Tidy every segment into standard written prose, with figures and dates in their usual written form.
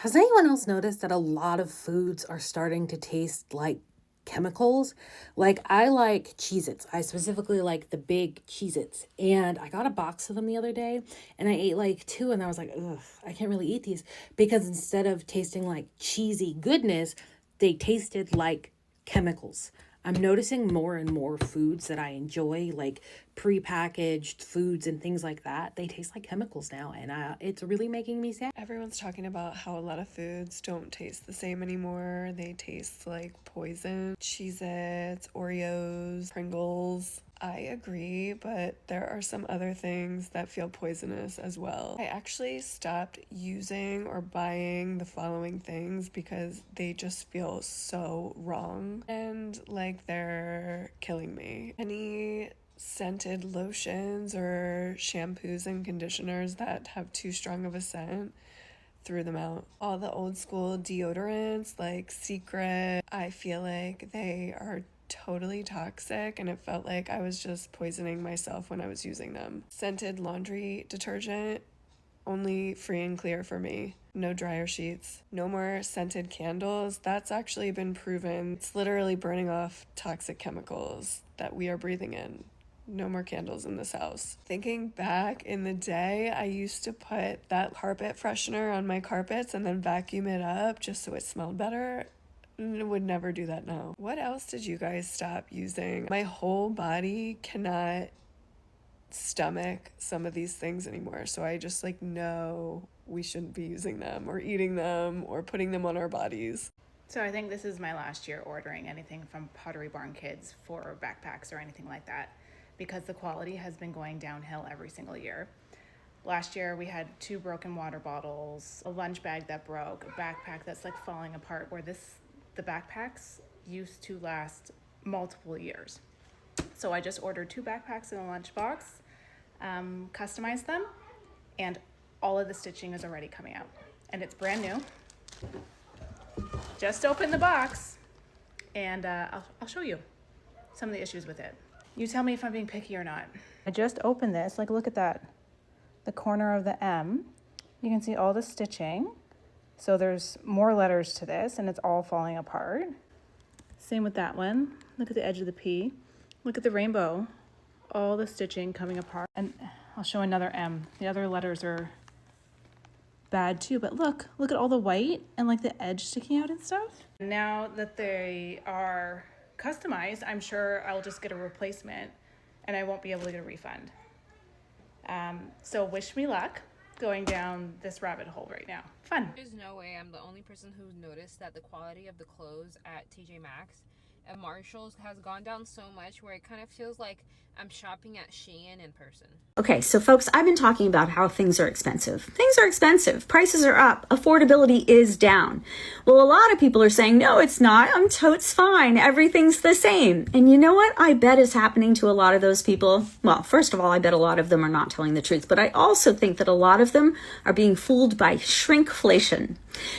Has anyone else noticed that a lot of foods are starting to taste like chemicals? Like, I like Cheez-Its. I specifically like the big Cheez-Its. And I got a box of them the other day and I ate like two and I was like, ugh, I can't really eat these because instead of tasting like cheesy goodness, they tasted like chemicals. I'm noticing more and more foods that I enjoy, like prepackaged foods and things like that. They taste like chemicals now, and it's really making me sad. Everyone's talking about how a lot of foods don't taste the same anymore. They taste like poison. Cheez-Its, Oreos, Pringles. I agree, but there are some other things that feel poisonous as well. I actually stopped using or buying the following things because they just feel so wrong and like they're killing me. Any scented lotions or shampoos and conditioners that have too strong of a scent, threw them out. All the old school deodorants like Secret, I feel like they are totally toxic and it felt like I was just poisoning myself when I was using them. Scented laundry detergent, only free and clear for me. No dryer sheets. No more scented candles. That's actually been proven. It's literally burning off toxic chemicals that we are breathing in. No more candles in this house. Thinking back in the day, I used to put that carpet freshener on my carpets and then vacuum it up just so it smelled better. Would never do that now. What else did you guys stop using? My whole body cannot stomach some of these things anymore. So I just know we shouldn't be using them or eating them or putting them on our bodies. So I think this is my last year ordering anything from Pottery Barn Kids for backpacks or anything like that because the quality has been going downhill every single year. Last year we had 2 broken water bottles, a lunch bag that broke, a backpack that's like falling apart, where the backpacks used to last multiple years. So I just ordered 2 backpacks in a lunch box, customized them, and all of the stitching is already coming out. And it's brand new. Just opened the box, and I'll show you some of the issues with it. You tell me if I'm being picky or not. I just opened this, look at that. The corner of the M, you can see all the stitching. So there's more letters to this and it's all falling apart. Same with that one. Look at the edge of the P. Look at the rainbow. All the stitching coming apart. And I'll show another M. The other letters are bad too, but look at all the white and the edge sticking out and stuff. Now that they are customized, I'm sure I'll just get a replacement and I won't be able to get a refund. So wish me luck going down this rabbit hole right now. Fun. There's no way I'm the only person who's noticed that the quality of the clothes at TJ Maxx and Marshalls has gone down so much where it kind of feels like I'm shopping at Shein in person. Okay, so folks, I've been talking about how things are expensive. Things are expensive. Prices are up. Affordability is down. Well, a lot of people are saying, no, it's not. I'm totes fine. Everything's the same. And you know what I bet is happening to a lot of those people? Well, first of all, I bet a lot of them are not telling the truth, but I also think that a lot of them are being fooled by shrinkflation.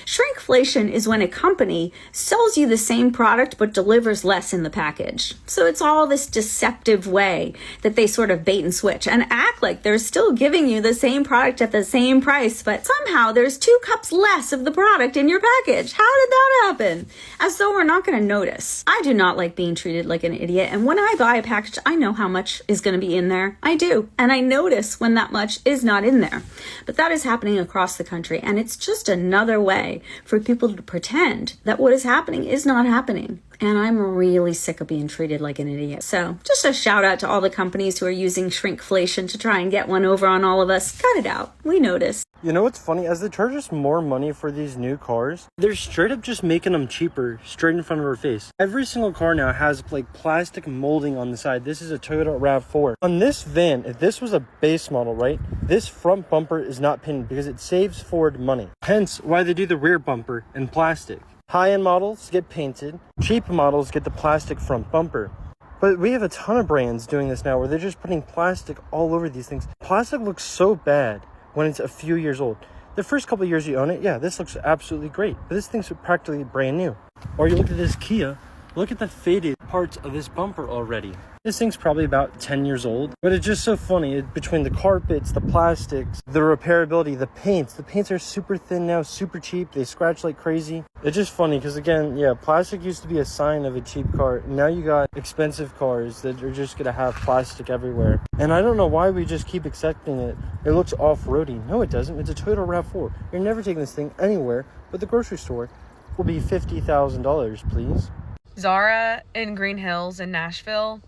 Shrinkflation is when a company sells you the same product but delivers less in the package. So it's all this deceptive way that they sort of bait and switch and act like they're still giving you the same product at the same price, but somehow there's 2 cups less of the product in your package. How did that happen? As though we're not going to notice. I do not like being treated like an idiot, and when I buy a package, I know how much is going to be in there. I do, and I notice when that much is not in there. But that is happening across the country, and it's just another way for people to pretend that what is happening is not happening. And I'm really sick of being treated like an idiot. So just a shout out to all the companies who are using shrinkflation to try and get one over on all of us. Cut it out. We notice. You know what's funny? As they charge us more money for these new cars, they're straight up just making them cheaper straight in front of our face. Every single car now has plastic molding on the side. This is a Toyota RAV4. On this van, if this was a base model, right? This front bumper is not painted because it saves Ford money. Hence why they do the rear bumper in plastic. High-end models get painted. Cheap models get the plastic front bumper. But we have a ton of brands doing this now where they're just putting plastic all over these things. Plastic looks so bad when it's a few years old. The first couple of years you own it, yeah, this looks absolutely great. But this thing's practically brand new. Or you look at this Kia. Look at the faded parts of this bumper already. This thing's probably about 10 years old, but it's just so funny. Between the carpets, the plastics, the repairability, the paints are super thin now, super cheap. They scratch like crazy. It's just funny because, again, yeah, plastic used to be a sign of a cheap car. Now you got expensive cars that are just gonna have plastic everywhere. And I don't know why we just keep accepting it. It looks off-roady. No, it doesn't. It's a Toyota RAV4. You're never taking this thing anywhere but the grocery store. Will be $50,000, please. Zara in Green Hills in Nashville,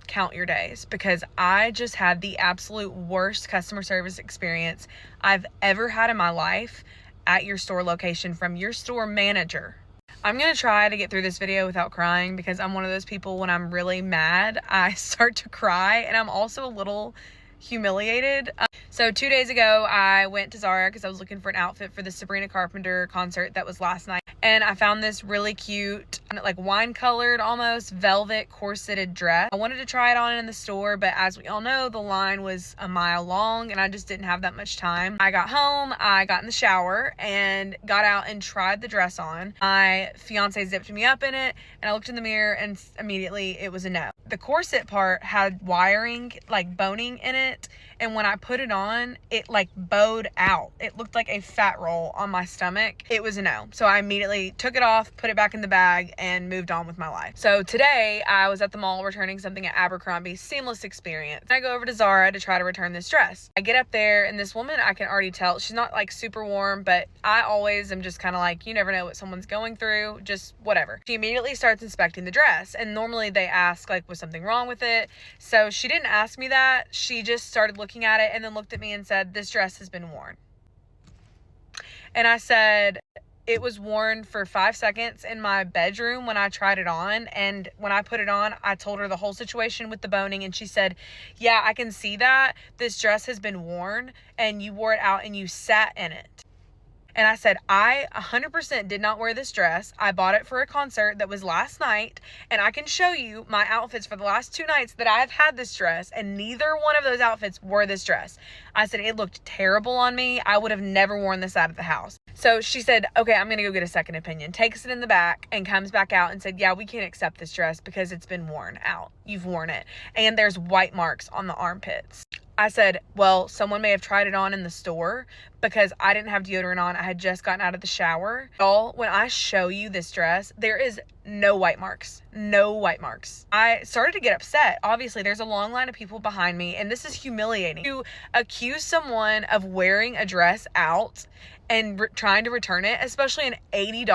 count your days, because I just had the absolute worst customer service experience I've ever had in my life at your store location from your store manager. I'm going to try to get through this video without crying, because I'm one of those people, when I'm really mad, I start to cry, and I'm also a little humiliated. So 2 days ago, I went to Zara because I was looking for an outfit for the Sabrina Carpenter concert that was last night. And I found this really cute, like wine colored almost, velvet corseted dress. I wanted to try it on in the store, but as we all know, the line was a mile long and I just didn't have that much time. I got home, I got in the shower and got out and tried the dress on. My fiance zipped me up in it and I looked in the mirror and immediately it was a no. The corset part had wiring, like boning in it. And when I put it on, it like bowed out. It looked like a fat roll on my stomach. It was a no. So I immediately took it off, put it back in the bag, and moved on with my life. So today I was at the mall returning something at Abercrombie. Seamless experience. I go over to Zara to try to return this dress. I get up there and this woman, I can already tell, she's not like super warm, but I always am just kind of like, you never know what someone's going through, just whatever. She immediately starts inspecting the dress, and normally they ask like, was something wrong with it? So she didn't ask me that. She just started looking at it and then looked at me and said, this dress has been worn. And I said, it was worn for 5 seconds in my bedroom when I tried it on. And when I put it on, I told her the whole situation with the boning. And she said, yeah, I can see that. This dress has been worn and you wore it out and you sat in it. And I said, I 100% did not wear this dress. I bought it for a concert that was last night. And I can show you my outfits for the last 2 nights that I have had this dress. And neither one of those outfits were this dress. I said, it looked terrible on me. I would have never worn this out of the house. So she said, okay, I'm going to go get a second opinion. Takes it in the back and comes back out and said, yeah, we can't accept this dress because it's been worn out. You've worn it. And there's white marks on the armpits. I said, well, someone may have tried it on in the store because I didn't have deodorant on. I had just gotten out of the shower. Y'all, when I show you this dress, there is no white marks. No white marks. I started to get upset. Obviously, there's a long line of people behind me, and this is humiliating. To accuse someone of wearing a dress out and trying to return it, especially an $80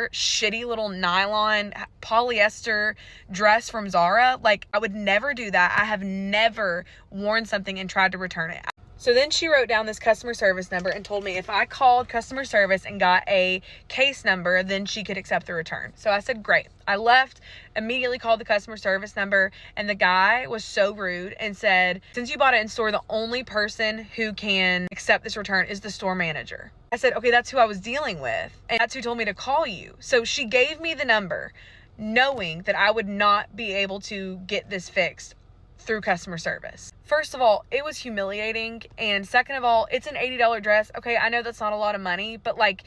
shitty little nylon polyester dress from Zara. Like, I would never do that. I have never worn something and tried to return it. So then she wrote down this customer service number and told me if I called customer service and got a case number, then she could accept the return. So I said, great. I left, immediately called the customer service number, and the guy was so rude and said, since you bought it in store, the only person who can accept this return is the store manager. I said, okay, that's who I was dealing with, and that's who told me to call you. So she gave me the number, knowing that I would not be able to get this fixed through customer service. First of all, it was humiliating, and second of all, it's an $80 dress. Okay, I know that's not a lot of money, but like,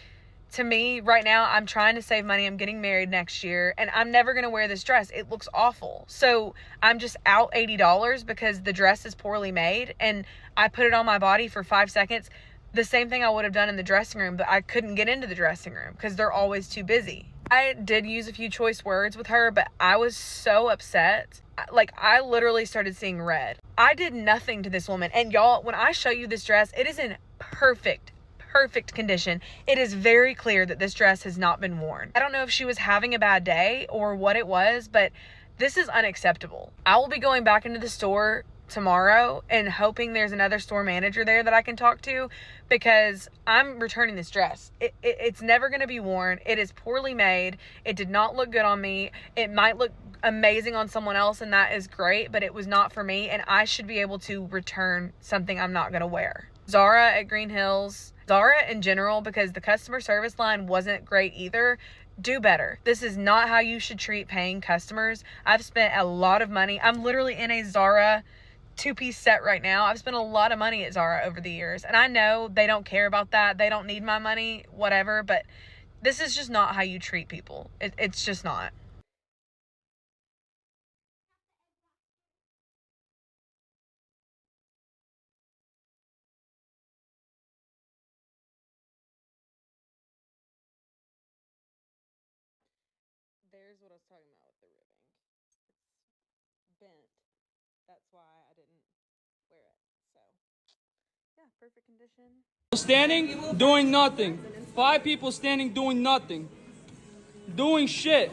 to me right now, I'm trying to save money. I'm getting married next year and I'm never going to wear this dress. It looks awful. So I'm just out $80 because the dress is poorly made and I put it on my body for 5 seconds. The same thing I would have done in the dressing room, but I couldn't get into the dressing room because they're always too busy. I did use a few choice words with her, but I was so upset. Like, I literally started seeing red. I did nothing to this woman. And y'all, when I show you this dress, it is in perfect condition. It is very clear that this dress has not been worn. I don't know if she was having a bad day or what it was, but this is unacceptable. I will be going back into the store tomorrow and hoping there's another store manager there that I can talk to, because I'm returning this dress. It's never going to be worn. It is poorly made. It did not look good on me. It might look amazing on someone else, and that is great, but it was not for me, and I should be able to return something I'm not going to wear. Zara at Green Hills, Zara in general, because the customer service line wasn't great either, do better. This is not how you should treat paying customers. I've spent a lot of money. I'm literally in a Zara 2-piece set right now. I've spent a lot of money at Zara over the years, and I know they don't care about that. They don't need my money, whatever, but this is just not how you treat people. It's just not. what I was talking about with the ribbing. It's bent. That's why I didn't wear it. So, yeah, perfect condition. Standing, doing nothing. 5 people standing, doing nothing. Doing shit.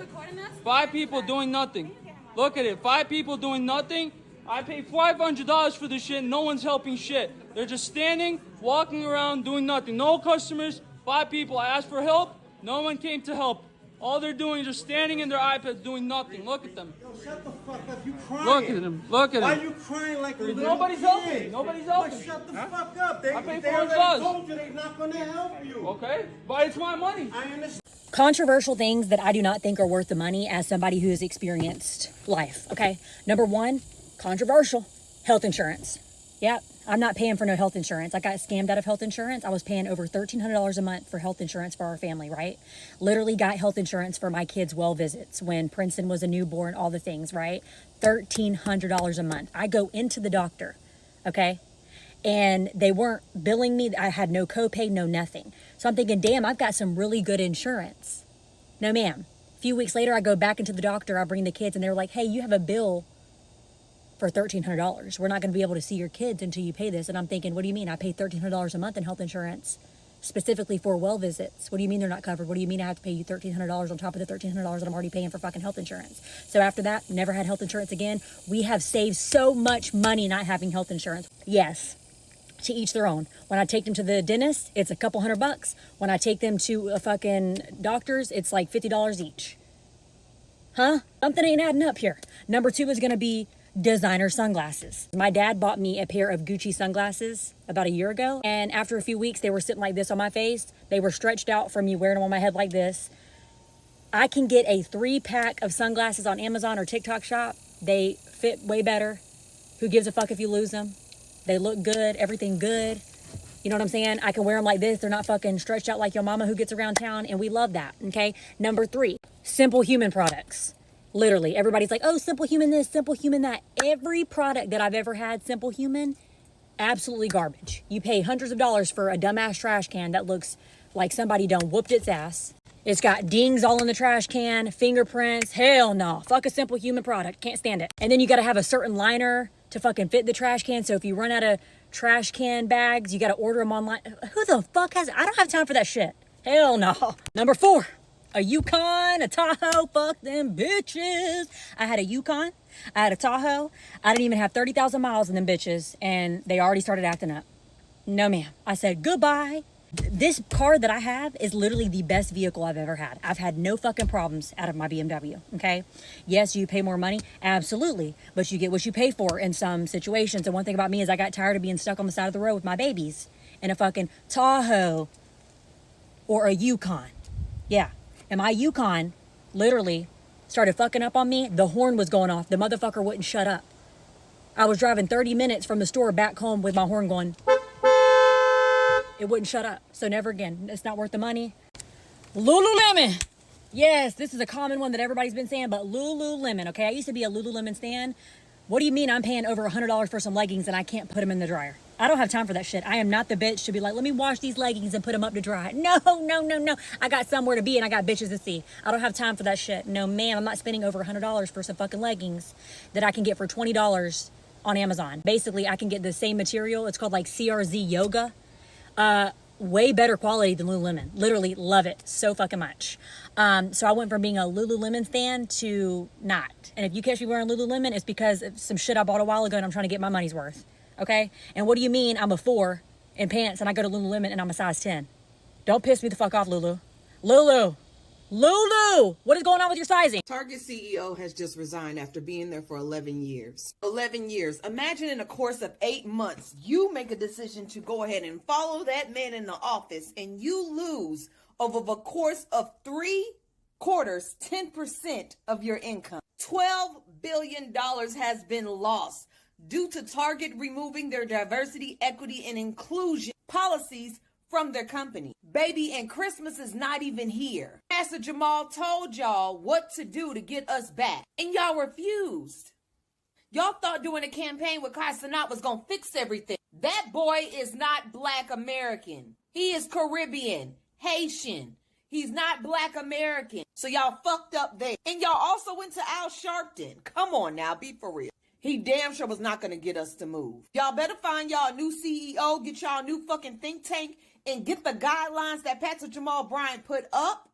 5 people doing nothing. Look at it. 5 people doing nothing. I paid $500 for this shit. No one's helping shit. They're just standing, walking around, doing nothing. No customers. 5 people. I asked for help. No one came to help. All they're doing is just standing in their iPads doing nothing. Look at them. Yo, shut the fuck up. You crying. Look at them. Look at them. Why are you crying like a little Nobody's kid? helping. Nobody's helping. But shut the fuck up. I paid they already $400. told you they're not going to help you. Okay? But it's my money. I understand. Controversial things that I do not think are worth the money as somebody who has experienced life, okay? Number one, controversial, health insurance. Yep, I'm not paying for no health insurance. I got scammed out of health insurance. I was paying over $1,300 a month for health insurance for our family, right? Literally got health insurance for my kids' well visits when Princeton was a newborn, all the things, right? $1,300 a month. I go into the doctor, okay? And they weren't billing me. I had no copay, no nothing. So I'm thinking, damn, I've got some really good insurance. No, ma'am. A few weeks later, I go back into the doctor. I bring the kids, and they're like, hey, you have a bill for $1,300. We're not going to be able to see your kids until you pay this. And I'm thinking, what do you mean? I pay $1,300 a month in health insurance specifically for well visits. What do you mean they're not covered? What do you mean I have to pay you $1,300 on top of the $1,300 that I'm already paying for fucking health insurance? So after that, never had health insurance again. We have saved so much money not having health insurance. Yes. To each their own. When I take them to the dentist, it's a couple $100. When I take them to a fucking doctor's, it's like $50 each. Huh? Something ain't adding up here. Number two is going to be designer sunglasses. My dad bought me a pair of Gucci sunglasses about a year ago. And after a few weeks, they were sitting like this on my face. They were stretched out from me wearing them on my head like this. I can get a 3-pack of sunglasses on Amazon or TikTok shop. They fit way better. Who gives a fuck if you lose them? They look good, everything good. You know what I'm saying? I can wear them like this. They're not fucking stretched out like your mama who gets around town, and we love that, okay? Number three, Simple Human products. Literally, everybody's like, oh, Simple Human this, Simple Human that. Every product that I've ever had, Simple Human, absolutely garbage. You pay hundreds of dollars for a dumbass trash can that looks like somebody done whooped its ass. It's got dings all in the trash can, fingerprints. Hell no. Fuck a Simple Human product. Can't stand it. And then you got to have a certain liner to fucking fit the trash can. So if you run out of trash can bags, you got to order them online. Who the fuck has... I don't have time for that shit. Hell no. Number four, a Yukon, a Tahoe. Fuck them bitches. I had a Yukon. I had a Tahoe. I didn't even have 30,000 miles in them bitches. And they already started acting up. No, ma'am. I said goodbye. This car that I have is literally the best vehicle I've ever had. I've had no fucking problems out of my BMW, okay? Yes, you pay more money, absolutely, but you get what you pay for in some situations. And one thing about me is I got tired of being stuck on the side of the road with my babies in a fucking Tahoe or a Yukon. Yeah, and my Yukon literally started fucking up on me. The horn was going off. The motherfucker wouldn't shut up. I was driving 30 minutes from the store back home with my horn going... It wouldn't shut up. So never again. It's not worth the money. Lululemon. Yes, this is a common one that everybody's been saying, but Lululemon, okay? I used to be a Lululemon stan. What do you mean I'm paying over $100 for some leggings and I can't put them in the dryer? I don't have time for that shit. I am not the bitch to be like, let me wash these leggings and put them up to dry. No, no, no, no. I got somewhere to be and I got bitches to see. I don't have time for that shit. No, ma'am, I'm not spending over $100 for some fucking leggings that I can get for $20 on Amazon. Basically, I can get the same material. It's called like CRZ Yoga. Way better quality than Lululemon. Literally love it so fucking much. So I went from being a Lululemon fan to not. And if you catch me wearing Lululemon, it's because of some shit I bought a while ago and I'm trying to get my money's worth. Okay? And what do you mean I'm a 4 in pants and I go to Lululemon and I'm a size 10? Don't piss me the fuck off, Lulu. Lulu! Lulu! What is going on with your sizing? Target CEO has just resigned after being there for 11 years. 11 years. Imagine in a course of 8 months, you make a decision to go ahead and follow that man in the office and you lose over the course of 3 quarters, 10% of your income. $12 billion has been lost due to Target removing their diversity, equity, and inclusion policies from their company. Baby, and Christmas is not even here. Master Jamal told y'all what to do to get us back, and y'all refused. Y'all thought doing a campaign with Kai Cenat was gonna fix everything. That boy is not Black American. He is Caribbean, Haitian. He's not Black American. So y'all fucked up there. And y'all also went to Al Sharpton. Come on now, be for real. He damn sure was not going to get us to move. Y'all better find y'all a new CEO, get y'all a new fucking think tank, and get the guidelines that Patrick Jamal Bryant put up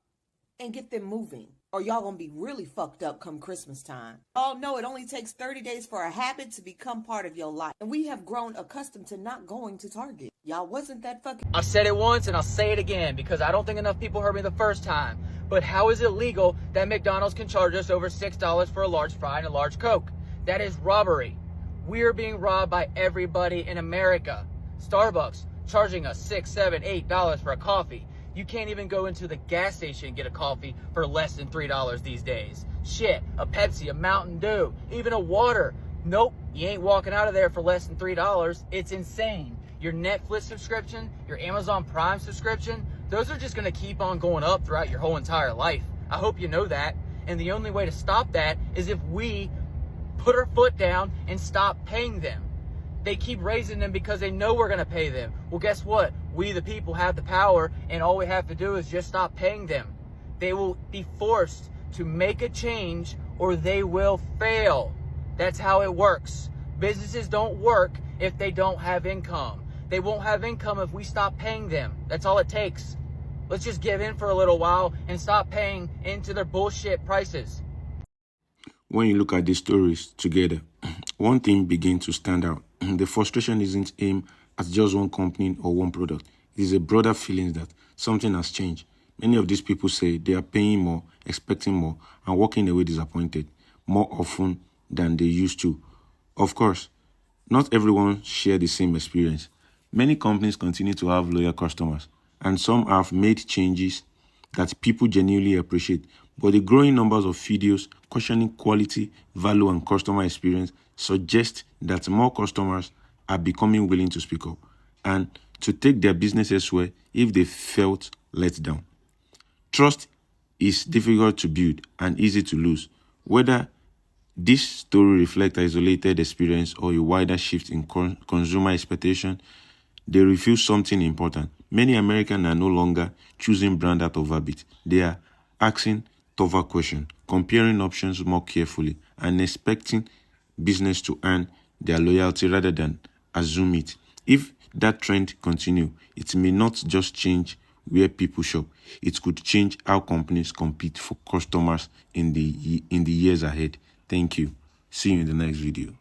and get them moving. Or y'all gonna be really fucked up come Christmas time. Oh no, it only takes 30 days for a habit to become part of your life. And we have grown accustomed to not going to Target. Y'all wasn't that fucking... I've said it once and I'll say it again because I don't think enough people heard me the first time. But how is it legal that McDonald's can charge us over $6 for a large fry and a large Coke? That is robbery. We're being robbed by everybody in America. Starbucks charging us $6, $7, $8 for a coffee. You can't even go into the gas station and get a coffee for less than $3 these days. Shit, a Pepsi, a Mountain Dew, even a water. Nope, you ain't walking out of there for less than $3. It's insane. Your Netflix subscription, your Amazon Prime subscription, those are just gonna keep on going up throughout your whole entire life. I hope you know that. And the only way to stop that is if we put our foot down and stop paying them. They keep raising them because they know we're going to pay them. Well, guess what? We, the people, have the power, and all we have to do is just stop paying them. They will be forced to make a change or they will fail. That's how it works. Businesses don't work if they don't have income. They won't have income if we stop paying them. That's all it takes. Let's just give in for a little while and stop paying into their bullshit prices. When you look at these stories together, one thing begins to stand out. The frustration isn't aimed at just one company or one product. It is a broader feeling that something has changed. Many of these people say they are paying more, expecting more, and walking away disappointed more often than they used to. Of course, not everyone shares the same experience. Many companies continue to have loyal customers, and some have made changes that people genuinely appreciate. But the growing numbers of videos questioning quality, value, and customer experience suggest that more customers are becoming willing to speak up and to take their business elsewhere if they felt let down. Trust is difficult to build and easy to lose. Whether this story reflects isolated experience or a wider shift in consumer expectation, they reveal something important. Many Americans are no longer choosing brand out of habit. They are asking tougher questions, comparing options more carefully, and expecting business to earn their loyalty rather than assume it. If that trend continues, it may not just change where people shop. It could change how companies compete for customers in the years ahead. Thank you. See you in the next video.